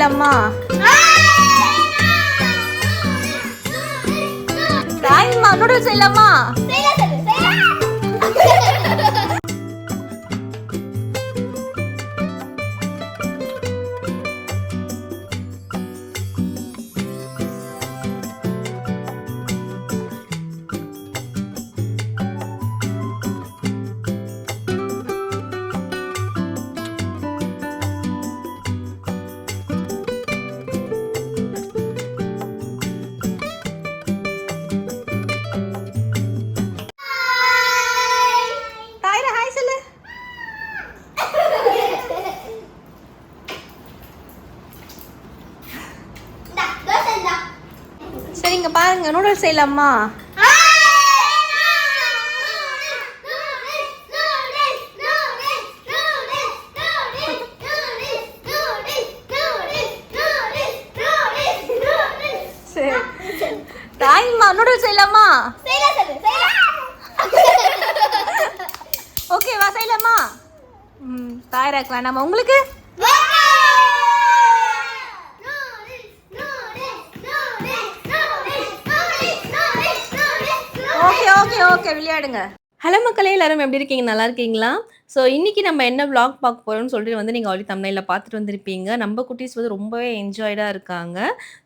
செய்யலாமா? தாய்மா நூடுல்ஸ் செய்யலாமா? சரிங்க பாருங்க நூடுல்ஸ் செய்யலாமா? சரி தாய்மா நூடுல்ஸ் செய்யலாமா? ஓகேவா செய்யலாமா? தாயராக்கு வேணாமா உங்களுக்கு? ஓகே ஓகே ஓகே விளையாடுங்க. ஹலோ மக்களே, எல்லாரும் எப்படி இருக்கீங்க? நல்லா இருக்கீங்களா? ஸோ இன்றைக்கி நம்ம என்ன விளாக் பார்க்க போகிறோம்னு சொல்லிட்டு வந்து நீங்கள் ஆல்ரெடி தம்ப்நெயிலில் பார்த்துட்டு வந்திருப்பீங்க. நம்ம குட்டீஸ் வந்து ரொம்பவே என்ஜாய்டாக இருக்காங்க.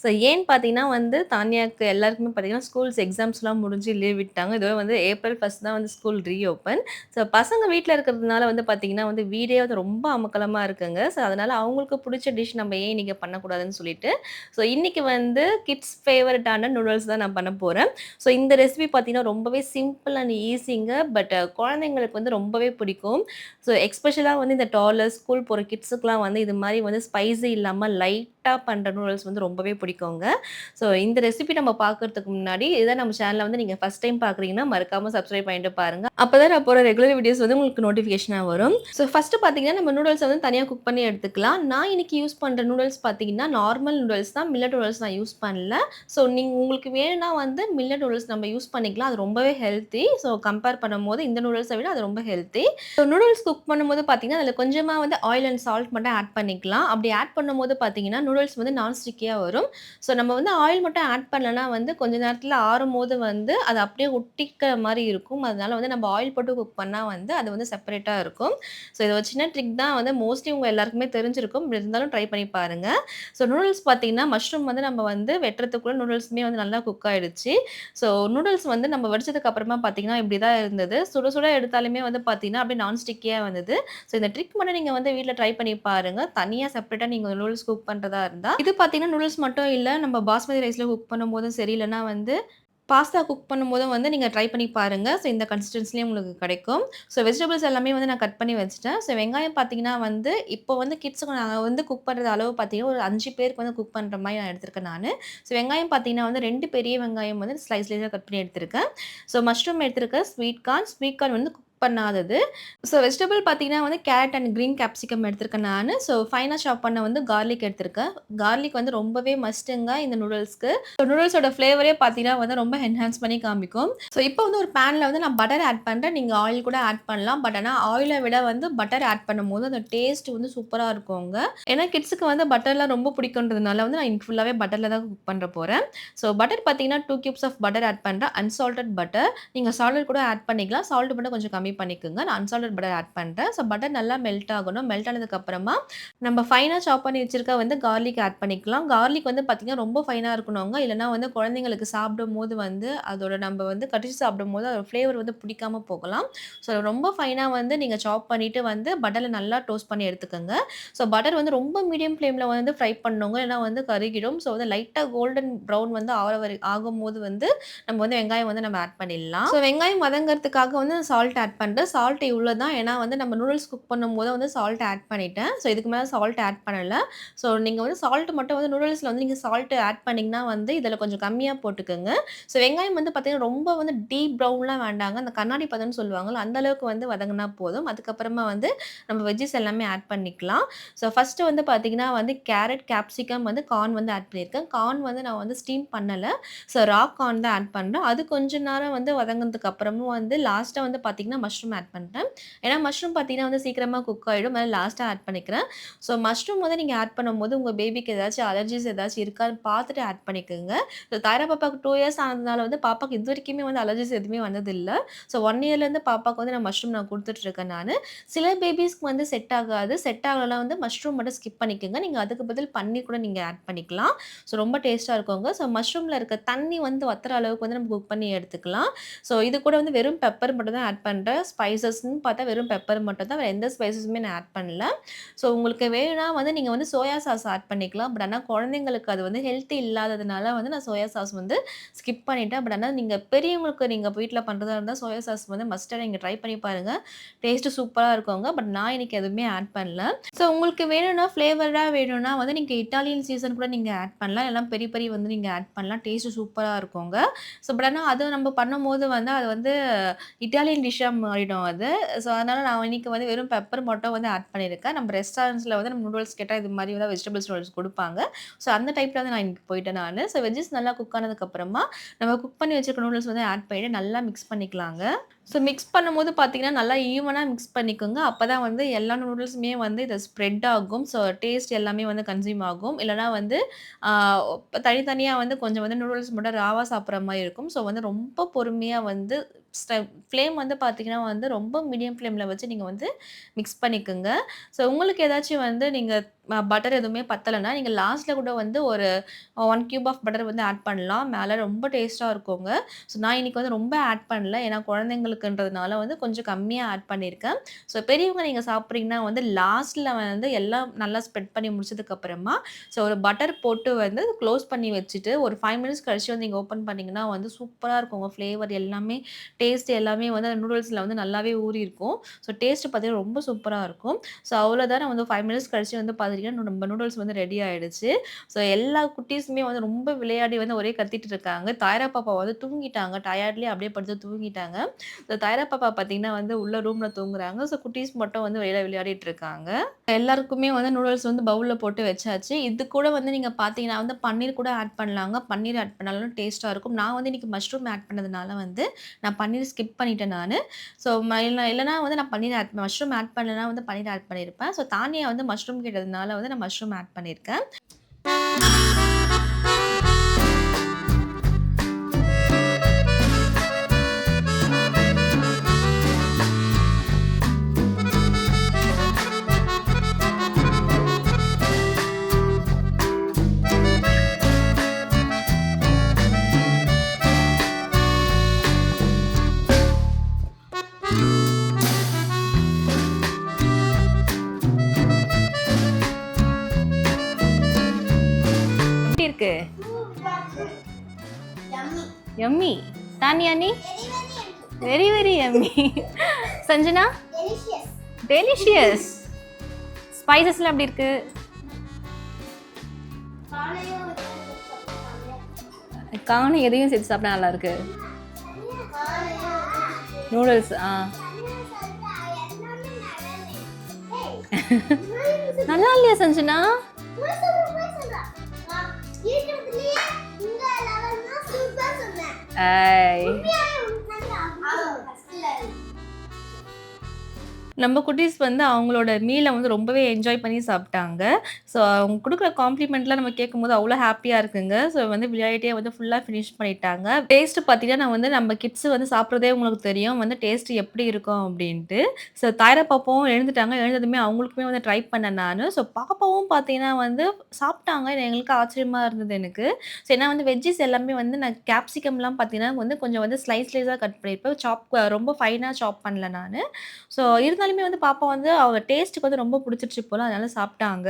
ஸோ ஏன்னு பார்த்தீங்கன்னா வந்து தானியாவுக்கு எல்லாருக்குமே பார்த்தீங்கன்னா ஸ்கூல்ஸ் எக்ஸாம்ஸ்லாம் முடிஞ்சு லீவ் விட்டாங்க. இதோட வந்து ஏப்ரல் 1 தான் வந்து ஸ்கூல் ரீஓப்பன். ஸோ பசங்க வீட்டில் இருக்கிறதுனால வந்து பார்த்தீங்கன்னா வந்து வீடே வந்து ரொம்ப அமக்கலமாக இருக்குங்க. ஸோ அதனால் அவங்களுக்கு பிடிச்ச டிஷ் நம்ம ஏன் இன்றைக்கி பண்ணக்கூடாதுன்னு சொல்லிட்டு ஸோ இன்றைக்கி வந்து கிட்ஸ் ஃபேவரட்டான நூடுல்ஸ் தான் நான் பண்ண போகிறேன். ஸோ இந்த ரெசிபி பார்த்தீங்கன்னா ரொம்பவே சிம்பிள் அண்ட் ஈஸிங்க. பட் குழந்தைங்களுக்கு வந்து ரொம்பவே பிடிக்கும். ஸோ எக்ஸ்பெஷலாக வந்து இந்த டாலர் ஸ்கூல் போகிற கிட்ஸுக்குலாம் வந்து இது மாதிரி வந்து ஸ்பைசி இல்லாமல் லைட்டாக பண்ணுற நூடுல்ஸ் வந்து ரொம்பவே பிடிக்குங்க. ஸோ இந்த ரெசிபி நம்ம பார்க்குறதுக்கு முன்னாடி இதான் நம்ம சேனலில் வந்து நீங்கள் ஃபஸ்ட் டைம் பார்க்குறீங்கன்னா மறக்காமல் சப்ஸ்கிரைப் பண்ணிட்டு பாருங்கள். அப்போ தான் நான் போகிற ரெகுலர் வீடியோஸ் வந்து உங்களுக்கு நோட்டிஃபிகேஷனாக வரும். ஸோ ஃபஸ்ட்டு பார்த்தீங்கன்னா நம்ம நூடுல்ஸ் வந்து தனியாக குக் பண்ணி எடுத்துக்கலாம். நான் இன்றைக்கி யூஸ் பண்ணுற நூடுல்ஸ் பார்த்தீங்கன்னா நார்மல் நூடுல்ஸ் தான், மில்லட் நூடுல்ஸ் நான் யூஸ் பண்ணல. ஸோ உங்களுக்கு வேணும்னா வந்து மில்லட் நூடுல்ஸ் நம்ம யூஸ் பண்ணிக்கலாம். அது ரொம்பவே ஹெல்த்தி. ஸோ கம்பேர் பண்ணும்போது இந்த நூடுல்ஸை விட அது ரொம்ப ஹெல்த்தி. ஸோ நூடுல்ஸ் குக் பண்ணும்போது பார்த்தீங்கன்னா அதில் கொஞ்சமாக வந்து ஆயில் அண்ட் சால்ட் மட்டும் ஆட் பண்ணிக்கலாம். அப்படி ஆட் பண்ணும்போது பார்த்தீங்கன்னா நூடுல்ஸ் வந்து நான்ஸ்டிக்கியாக வரும். ஸோ நம்ம வந்து ஆயில் மட்டும் ஆட் பண்ணலன்னா வந்து கொஞ்ச நேரத்தில் ஆறும்போது வந்து அது அப்படியே ஒட்டிக்கிற மாதிரி இருக்கும். அதனால வந்து நம்ம ஆயில் போட்டு குக் பண்ணால் வந்து அது வந்து செப்பரேட்டாக இருக்கும். ஸோ இது ஒரு சின்ன ட்ரிக் தான், வந்து மோஸ்ட்லி உங்கள் எல்லாருக்குமே தெரிஞ்சிருக்கும். இப்படி இருந்தாலும் ட்ரை பண்ணி பாருங்கள். ஸோ நூடுல்ஸ் பார்த்தீங்கன்னா மஷ்ரூம் வந்து நம்ம வந்து வெட்டுறதுக்குள்ளே நூடுல்ஸுமே வந்து நல்லா குக் ஆகிடுச்சு. ஸோ நூடுல்ஸ் வந்து நம்ம வடிச்சதுக்கு அப்புறமா பார்த்தீங்கன்னா இப்படி தான் இருந்தது. சுட சுட எடுத்தாலுமே வந்து பார்த்தீங்கன்னா அப்படியே நான்ஸ்டிக்கியாக வந்தது. ஸோ இந்த ட்ரிக் மட்டும் நீங்கள் வந்து வீட்டில் ட்ரை பண்ணி பாருங்க. தனியாக செப்பரேட்டாக நீங்கள் நூடுல்ஸ் குக் பண்ணுறதா இருந்தால். இது பார்த்தீங்கன்னா நூடுல்ஸ் மட்டும் இல்லை, நம்ம பாஸ்மதி ரைஸில் குக் பண்ணும்போதும் சரி, இல்லைனா வந்து பாஸ்தா குக் பண்ணும்போதும் வந்து நீங்கள் ட்ரை பண்ணி பாருங்கள். ஸோ இந்த கன்சிஸ்டன்சிலேயே உங்களுக்கு கிடைக்கும். ஸோ வெஜிடபிள்ஸ் எல்லாமே வந்து நான் கட் பண்ணி வச்சுட்டேன். ஸோ வெங்காயம் பார்த்தீங்கன்னா வந்து இப்போ வந்து கிட்ஸுக்கு நான் வந்து குக் பண்ணுறது அளவு பார்த்தீங்கன்னா ஒரு 5 பேருக்கு வந்து குக் பண்ணுற மாதிரி நான் எடுத்திருக்கேன் நான். ஸோ வெங்காயம் பார்த்தீங்கன்னா வந்து 2 பெரிய வெங்காயம் வந்து ஸ்லைஸாக கட் பண்ணி எடுத்திருக்கேன். ஸோ மஷ்ரூம் எடுத்திருக்கேன், ஸ்வீட் கார்ன் வந்து பண்ணாதது. ஸோ வெஜிடபிள் பார்த்தீங்கன்னா வந்து கேரட் அண்ட் கிரீன் கேப்சிகம் எடுத்திருக்கேன் நான். ஸோ ஃபைனாக சாப் பண்ண வந்து கார்லிக் எடுத்திருக்கேன். கார்லிக் வந்து ரொம்பவே மஸ்ட்டுங்க இந்த நூடுல்ஸ்க்கு. ஸோ நூடுல்ஸோட ஃப்ளேவரே பார்த்தீங்கன்னா வந்து ரொம்ப என்ஹான்ஸ் பண்ணி காமிக்கும். ஸோ இப்போ வந்து ஒரு பேனில் வந்து நான் பட்டர் ஆட் பண்ணுறேன். நீங்கள் ஆயில் கூட ஆட் பண்ணலாம். பட் ஆனால் ஆயிலை விட வந்து பட்டர் ஆட் பண்ணும்போது அந்த டேஸ்ட் வந்து சூப்பராக இருக்குங்க. ஏன்னா கிட்ஸுக்கு வந்து பட்டர்லாம் ரொம்ப பிடிக்குன்றதுனால வந்து நான் இன்னைக்கு ஃபுல்லாகவே பட்டரில் தான் குக் பண்ண போகிறேன். ஸோ பட்டர் பார்த்தீங்கன்னா 2 கியூப்ஸ் ஆஃப் பட்டர் ஆட் பண்ணுறேன். Unsalted butter. நீங்கள் சால்ட் கூட ஆட் பண்ணிக்கலாம். சால்ட் மட்டும் கொஞ்சம் கம்மி பண்ணிக்கோங்க. நான் அன்சால்டட் பட்டர் ஆட் பண்ணுறேன். ஸோ பட்டர் நல்லா மெல்ட் ஆகணும். மெல்ட் ஆனதுக்கப்புறமா நம்ம ஃபைனாக சாப் பண்ணி வச்சிருக்க வந்து கார்லிக் ஆட் பண்ணிக்கலாம். கார்லிக் வந்து பார்த்தீங்கன்னா ரொம்ப ஃபைனாக இருக்கணுங்க. இல்லைனா வந்து குழந்தைங்களுக்கு சாப்பிடும்போது வந்து அதோட நம்ம வந்து கடிச்சு சாப்பிடும்போது அதோட ஃப்ளேவர் வந்து பிடிக்காம போகலாம். ஸோ ரொம்ப ஃபைனாக வந்து நீங்கள் சாப் பண்ணிவிட்டு வந்து பட்டரில் நல்லா டோஸ்ட் பண்ணி எடுத்துக்கோங்க. ஸோ பட்டர் வந்து ரொம்ப மீடியம் ஃப்ளேமில் வந்து ஃப்ரை பண்ணுங்க. ஏன்னா வந்து கருகிடும். ஸோ வந்து லைட்டாக கோல்டன் ப்ரௌன் வந்து ஆகும்போது வந்து நம்ம வந்து வெங்காயம் வந்து நம்ம ஆட் பண்ணிடலாம். ஸோ வெங்காயம் வதங்கிறதுக்காக வந்து சால்ட் ஆட் பண்ணுறேன். சால்ட் இவ்வளோ தான். ஏன்னா வந்து நம்ம நூடுல்ஸ் குக் பண்ணும்போது வந்து சால்ட் ஆட் பண்ணிட்டேன். ஸோ இதுக்கு மேலே சால்ட் ஆட் பண்ணலை. ஸோ நீங்கள் வந்து சால்ட் மட்டும் வந்து நூடுல்ஸில் வந்து நீங்கள் சால்ட் ஆட் பண்ணிங்கன்னா வந்து இதில் கொஞ்சம் கம்மியாக போட்டுக்கோங்க. ஸோ வெங்காயம் வந்து பார்த்தீங்கன்னா ரொம்ப வந்து டீப் ப்ரௌன்லாம் வேண்டாங்க. அந்த கண்ணாடி பதம்னு சொல்லுவாங்கல்ல அந்த அளவுக்கு வந்து வதங்கினா போதும். அதுக்கப்புறமா வந்து நம்ம வெஜ்ஜஸ் எல்லாமே ஆட் பண்ணிக்கலாம். ஸோ ஃபஸ்ட்டு வந்து பார்த்தீங்கன்னா வந்து கேரட், கேப்சிகம் வந்து கார்ன் வந்து ஆட் பண்ணியிருக்கேன். கார்ன் வந்து நான் வந்து ஸ்டீம் பண்ணலை. ஸோ ரா கார்ன் தான் ஆட் பண்ணுறேன். அது கொஞ்ச நேரம் வந்து வதங்கினதுக்கு அப்புறமும் வந்து லாஸ்ட்டாக வந்து பார்த்தீங்கன்னா மஷ்ரூம் ஆட் பண்ணிட்டேன். ஏன்னா மஷ்ரூம் பார்த்தீங்கன்னா வந்து சீக்கிரமா குக் ஆயிடும். அதனால லாஸ்ட்டா ஆட் பண்ணிக்கிறேன். ஸோ மஷ்ரூம் வந்து நீங்க ஆட் பண்ணும்போது உங்க பேபிக்கு ஏதாச்சும் அலர்ஜீஸ் ஏதாச்சும் இருக்கான்னு பார்த்துட்டு ஆட் பண்ணிக்கோங்க. ஸோ தாய்ரா பாப்பாவுக்கு 2 இயர்ஸ் ஆனதுனால வந்து பாப்பாக்கு இதுவரைக்குமே வந்து அலர்ஜீஸ் எதுவுமே வந்ததில்ல. ஸோ 1 இயர்லேருந்து பாப்பாக்கு வந்து நான் மஷ்ரூம் நான் குடுத்துட்டுருக்கேன் நானு. சில பேபீஸ்க்கு வந்து செட் ஆகாது. செட் ஆகலனா வந்து மஷ்ரூம் மட்டும் ஸ்கிப் பண்ணிக்கோங்க. நீங்க அதுக்கு பதில் பன்னீர் கூட நீங்க ஆட் பண்ணிக்கலாம். ஸோ ரொம்ப டேஸ்ட்டா இருக்குங்க. ஸோ மஷ்ரூம்ல இருக்க தண்ணி வந்து வத்துற அளவுக்கு வந்து நம்ம குக் பண்ணி எடுத்துக்கலாம். ஸோ இது கூட வந்து வெறும் பெப்பர் மட்டும் தான் ஆட் பண்றேன். ஸ்பைசஸ்ன்னு பார்த்தா வெறும் பெப்பர் மட்டும் தான். வேற எந்த ஸ்பைசஸுமே நான் ஆட் பண்ணல. ஸோ உங்களுக்கு வேணும்னா வந்து நீங்க வந்து சோயா சாஸ் ஆட் பண்ணிக்கலாம். பட் ஆனா குழந்தைங்களுக்கு அது வந்து ஹெல்த்தி இல்லாததுனால வந்து நான் சோயா சாஸ் வந்து ஸ்கிப் பண்ணிட்டேன். பட் ஆனா நீங்க பெரியவங்களுக்கு நீங்க வீட்ல பண்றதா இருந்தா சோயா சாஸ் வந்து மஸ்ட்டா நீங்க ட்ரை பண்ணி பாருங்க. டேஸ்ட்டு சூப்பரா இருக்குங்க. பட் நான் இன்னைக்கு எதுவுமே ஆட் பண்ணல. ஸோ உங்களுக்கு வேணும்னா ஃப்ளேவரா வேணும்னா வந்து நீங்க இட்டாலியன் சீசன் கூட நீங்க ஆட் பண்ணலாம். இல்லனா பெரி பெரி வந்து நீங்க ஆட் பண்ணலாம். டேஸ்ட்டு சூப்பரா இருக்குங்க. ஸோ பட் ஆனா அது நம்ம பண்ணும்போது வந்து அது வந்து இட்டாலியன் டிஷ்ஷா மாறிடும் அது. ஸோ அதனால நான் இன்னைக்கு வந்து வெறும் பெப்பர் மட்டும் வந்து ஆட் பண்ணியிருக்கேன். நம்ம ரெஸ்டாரண்ட்ஸ்ல வந்து நம்ம நூடுல்ஸ் கேட்டா இது மாரி தான் வெஜிடபிள்ஸ் நூடுல்ஸ் குடுப்பாங்க. ஸோ அந்த டைப்ல வந்து நான் இன்னைக்கு போயிட்டேன் நானு. ஸோ வெஜ்ஜஸ் நல்லா குக் ஆனதுக்கப்புறமா நம்ம குக் பண்ணி வச்சிருக்க நூடுல்ஸ் வந்து ஆட் பண்ணிட்டு நல்லா மிக்ஸ் பண்ணிக்கலாங்க. ஸோ மிக்ஸ் பண்ணும்போது பார்த்தீங்கன்னா, நல்லா ஈவனா மிக்ஸ் பண்ணிக்கோங்க. அப்பதான் வந்து எல்லா நூடுல்ஸுமே வந்து இது ஸ்ப்ரெட் ஆகும். ஸோ டேஸ்ட் எல்லாமே வந்து கன்சியூம் ஆகும். இல்லன்னா வந்து ஆ தனித்தனியா வந்து கொஞ்சம் வந்து நூடுல்ஸ் மட்டும் ராவா சாப்பிடுற மாரி இருக்கும். ஸோ வந்து ரொம்ப பொறுமையா வந்து ஃப்ளேம் வந்து பார்த்தீங்கன்னா வந்து ரொம்ப மீடியம் ஃப்ளேம்ல வச்சு நீங்க வந்து மிக்ஸ் பண்ணிக்கோங்க. ஸோ உங்களுக்கு ஏதாச்சும் வந்து நீங்க பட்டர் எதுவுமே பத்தலன்னா, நீங்க லாஸ்ட்ல கூட வந்து ஒரு 1 கியூப் ஆஃப் பட்டர் வந்து ஆட் பண்ணலாம். மேல ரொம்ப டேஸ்ட்டா இருக்குங்க. ஸோ நான் இன்னைக்கு வந்து ரொம்ப ஆட் பண்ணல. ஏன்னா குழந்தைங்களுக்குன்றதுனால வந்து கொஞ்சம் கம்மியா ஆட் பண்ணியிருக்கேன். ஸோ பெரியவங்க நீங்க சாப்பிடுறீங்கன்னா வந்து லாஸ்ட்ல வந்து எல்லாம் நல்லா ஸ்ப்ரெட் பண்ணி முடிச்சதுக்கப்புறமா, ஸோ ஒரு பட்டர் போட்டு வந்து க்ளோஸ் பண்ணி வச்சுட்டு, ஒரு 5 மினிட்ஸ் கழிச்சு வந்து நீங்க ஓப்பன் பண்ணீங்கன்னா வந்து சூப்பரா இருக்குங்க. ஃப்ளேவர் எல்லாமே, டேஸ்ட் எல்லாமே வந்து அந்த நூடுல்ஸ்ல வந்து நல்லாவே ஊறியிருக்கும். ஸோ டேஸ்ட் பார்த்தீங்கன்னா ரொம்ப சூப்பரா இருக்கும். ஸோ அவ்வளோதான் நான் வந்து 5 மினிட்ஸ் கழிச்சு வந்து பார்த்துட்டீங்கன்னா, நம்ம நூடுல்ஸ் வந்து ரெடி ஆயிடுச்சு. ஸோ எல்லா குட்டீஸுமே வந்து ரொம்ப விளையாடி வந்து ஒரே கத்திட்டு இருக்காங்க. தாயரா பாப்பா வந்து தூங்கிட்டாங்க. டயர்ட்லயே அப்படியே படுத்து தூங்கிட்டாங்க. ஸோ தாயரா பாப்பா பார்த்தீங்கன்னா வந்து உள்ள ரூம்ல தூங்குறாங்க. ஸோ குட்டீஸ் மட்டும் வந்து வெளியில விளையாடிட்டு இருக்காங்க. எல்லாருக்குமே வந்து நூடுல்ஸ் வந்து பவுல்ல போட்டு வச்சாச்சு. இது கூட வந்து நீங்க பார்த்தீங்கன்னா வந்து பன்னீர் கூட ஆட் பண்ணலாங்க. பன்னீர் ஆட் பண்ணாலும் டேஸ்ட்டா இருக்கும். நான் வந்து இன்னைக்கு மஷ்ரூம் ஆட் பண்ணதுனால வந்து நான் பன்னீர் ஸ்கிப் பண்ணிட்டேன் நானு. ஸோ இல்லன்னா வந்து நான் பன்னீர் மஷ்ரூம் ஆட் பண்ணலனா வந்து பன்னீர் ஆட் பண்ணியிருப்பேன். ஸோ தானியா வந்து மஷ்ரூம் கேட்டதுனால வந்து நான் மஷ்ரூம் ஆட் பண்ணியிருக்கேன். எப்படி இருக்கு? யம்மி. தானியா நீ? Very very yummy. Sanjana? Delicious. ஸ்பைசஸ்லாம் எப்படி இருக்கு? காணும் எதையும் சேர்த்து சாப்பிட்டா நல்லா இருக்கு. நூடுல்ஸ் நல்லா இல்லையா சஞ்சனா? நம்ம குட்டீஸ் வந்து அவங்களோட மீல வந்து ரொம்பவே என்ஜாய் பண்ணி சாப்பிட்டாங்க. ஸோ அவங்க குடுக்குற காம்ப்ளிமெண்ட்லாம் நம்ம கேட்கும்போது அவ்வளோ ஹேப்பியா இருக்குங்க. ஸோ வந்து விளையாடிட்டே வந்து ஃபுல்லா ஃபினிஷ் பண்ணிட்டாங்க. டேஸ்ட் பார்த்தீங்கன்னா, நான் வந்து நம்ம கிட்ஸ் வந்து சாப்பிடுறதே உங்களுக்கு தெரியும். வந்து டேஸ்ட் எப்படி இருக்கும் அப்படின்ட்டு. ஸோ தாயரா பாப்பாவும் எழுந்துட்டாங்க. எழுந்ததுமே அவங்களுக்குமே வந்து ட்ரை பண்ணேன் நானு. ஸோ பாப்பாவும் பார்த்தீங்கன்னா வந்து சாப்பிட்டாங்க. எங்களுக்கு ஆச்சரியமா இருந்தது எனக்கு. ஸோ ஏன்னா வந்து வெஜ்ஜீஸ் எல்லாமே வந்து நான் கேப்சிகம்லாம் பார்த்தீங்கன்னா வந்து கொஞ்சம் வந்து ஸ்லைஸா கட் பண்ணியிருப்பேன். ரொம்ப ஃபைனா சாப் பண்ணல நானு. ஸோ இருந்தாலுமே வந்து பாப்பா வந்து அவங்க டேஸ்ட்டுக்கு வந்து ரொம்ப புடிச்சிருச்சு போல. அதனால சாப்பிட்டாங்க.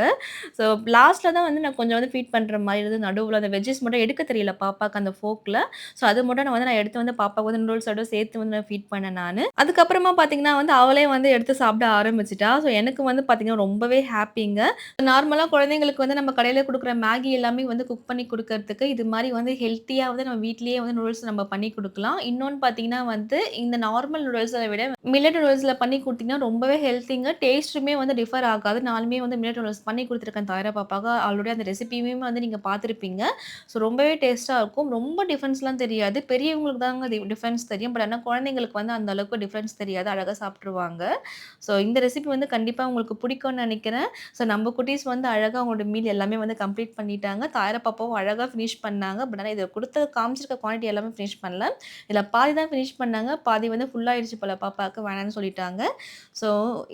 ஸோ லாஸ்ட்ல தான் வந்து நான் கொஞ்சம் வந்து ஃபீட் பண்ற மாரி இருந்தது. நடுவுல அந்த வெஜ்ஜீஸ் மட்டும் எடுக்க தெரியல பாப்பாக்கு அந்த ஃபோர்க்ல. ஸோ அது மட்டும் நான் எடுத்து வந்து பாப்பாக்கு வந்து நூடுல்ஸோட சேர்த்து வந்து நான் ஃபீட் பண்ணேன் நானு. அதுக்கப்புறமா பார்த்தீங்கன்னா வந்து அவளே வந்து எடுத்து சாப்பிட ஆரம்பிச்சுட்டா. ஸோ எனக்கு வந்து பார்த்தீங்கன்னா ரொம்பவே ஹேப்பிங்க. நார்மலா குழந்தைங்களுக்கு வந்து நம்ம கடையில குடுக்குற மேகி எல்லாமே வந்து குக் பண்ணி குடுக்கறதுக்கு, இது மாரி வந்து ஹெல்த்தியா வந்து நம்ம வீட்லயே வந்து நூடுல்ஸ் நம்ம பண்ணி குடுக்கலாம். இன்னொன்னு பார்த்தீங்கன்னா வந்து இந்த நார்மல் நூடுல்ஸ விட மில்லட் நூடுல்ஸ்ல பண்ணி குடுத்தீங்கன்னா ரொம்பவே ஹெல்த்திங்க. டேஸ்ட்டுமே வந்து டிஃபர் ஆகாது. நானுமே வந்து மில்லட் நூடுல்ஸ் பண்ணி குடுத்துருக்கேன் தாயரா பாப்பாக்கு. ஆல்ரெடி அந்த ரெசிபியுமே வந்து நீங்க பார்த்துருப்பீங்க. ஸோ ரொம்பவே டேஸ்ட்டா இருக்கும். ரொம்ப டிஃபரன்ஸ்லாம் தெரியாது. பெரியவங்களுக்கு தாங்க டிஃபரன்ஸ் தெரியும். பட் ஆனா குழந்தைங்களுக்கு வந்து அந்த அளவுக்கு டிஃபரன்ஸ் தெரியாது. அழகா சாப்ட்டுருவாங்க. ஸோ இந்த ரெசிபி வந்து கண்டிப்பா உங்களுக்கு பிடிக்கும்னு நெனைக்கிறேன். ஸோ நம்ம குட்டீஸ் வந்து அழகா அவங்களோட மீல் எல்லாமே வந்து கம்ப்ளீட் பண்ணிட்டாங்க. தாயரா பாப்பாவும் அழகா ஃபினிஷ் பண்ணாங்க. பட் ஆனா இத காமிச்சிருக்க குவான்டிட்டி எல்லாமே ஃபினிஷ் பண்ணல. இதுல பாதி தான் ஃபினிஷ் பண்ணாங்க. பாதி வந்து ஃபுல் ஆயிடுச்சு போல பாப்பாக்கு வேணான்னு சொல்லிட்டாங்க. ஸோ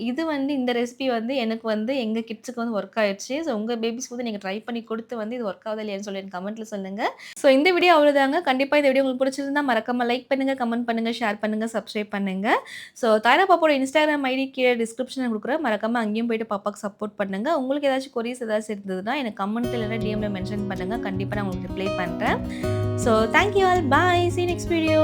இது வந்து இந்த ரெசிபி வந்து எனக்கு வந்து எங்க கிட்ஸுக்கு வந்து ஒர்க் ஆயிடுச்சு. ஸோ உங்க பேபிஸ்க்கு வந்து நீங்க ட்ரை பண்ணி குடுத்து வந்து இது ஒர்க் ஆகுதா இல்லையான்னு சொல்லி எனக்கு கமெண்ட்ல சொல்லுங்க. ஸோ இந்த வீடியோ அவ்வளோதாங்க. கண்டிப்பா இந்த வீடியோ உங்களுக்கு பிடிச்சிருந்தா மறக்காம லைக் பண்ணுங்க, கமெண்ட் பண்ணுங்க, ஷேர் பண்ணுங்க, சப்ஸ்கிரைப் பண்ணுங்க. ஸோ தாயரா பாப்பாவோட இன்ஸ்டாகிராம் ஐடி கீழ டிஸ்கிரிப்ஷன்ல குடுக்குறேன். மறக்காம அங்கேயும் போயிட்டு பாப்பாக்கு சப்போர்ட் பண்ணுங்க. உங்களுக்கு ஏதாச்சும் கொரீஸ் ஏதாச்சும் இருந்ததுன்னா எனக்கு கமெண்ட்ல இல்லன்னா டிஎம்ல மென்ஷன் பண்ணுங்க. கண்டிப்பா நான் உங்களுக்கு ரிப்ளை பண்றேன். So thank you all. Bye. Sea you next video.